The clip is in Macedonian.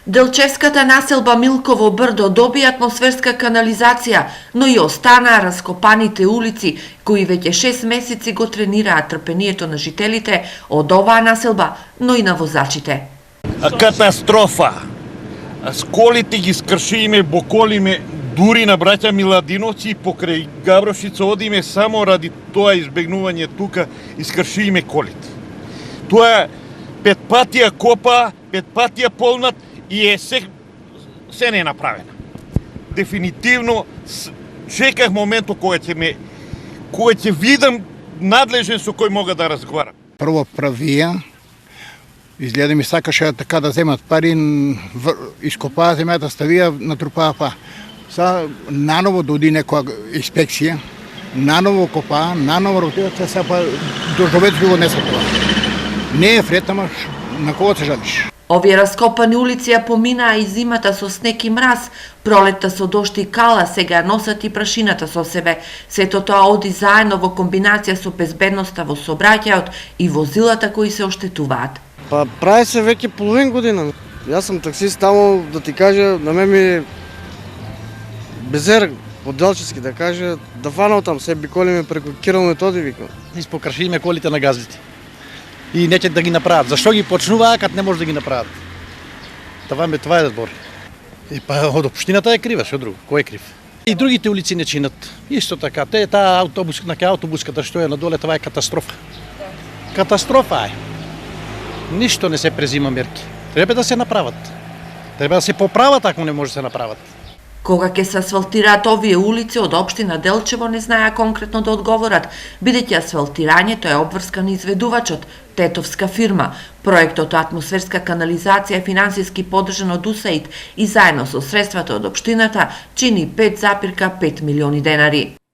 Делчевската населба Милково брдо доби атмосферска канализација, но и останаа раскопаните улици, кои веќе 6 месеци го тренираат трпението на жителите од оваа населба, но и на возачите. Катастрофа! Сколите ги скршиме, боколиме, дури на браќа Миладиновци покрај Габрошица одиме само ради тоа избегнување тука и скршиме колите. Тоа 5 патија копа, 5 патија полнат и се не е направена. Дефинитивно чеках моментот кога ќе видам надлежен со кој мога да разговарам. Прво правија, изгледа ми сакаше така да земат пари, ископаа земјата, ставија, натрупаа па. Са наново дојде некоја инспекција, наново копаа, наново ротираат, сега па доживееш го не се тоа. Не е фрет, ама на кого се жалиш? Овие раскопани улици ја поминаа и зимата со снег и мраз, пролетта со дошт и кала, сега носат и прашината со себе. Сето тоа оди заедно во комбинација со безбедноста во сообраќајот и возилата кои се оштетуваат. Па прави се веќе половин година. Јас сум таксист таму, да ти кажа, на ме ми безер по Делчевски, да кажа, да фанал там, се биколиме преку Кирил Методи, викам. Испокрашиме колите на газите. И неќе да ги направат. Зашто ги почнуваа кад не може да ги направат? Това е збор. И па од општината е крива, што друго? Кој е крив? И другите улици не чинат. Исто така, таа автобуската што е надоле, това е катастрофа. Катастрофа е. Ништо не се презима мерки. Треба да се направат. Треба да се поправат ако не може да се направат. Кога ќе се асфалтираат овие улици, од општина Делчево не знаеа конкретно да одговорат, бидејќи асфалтирањето е обврскано изведувачот, тетовска фирма. Проектот атмосферска канализација е финансиски поддржан од УСАИД и заедно со средствата од општината чини 5,5 милиони денари.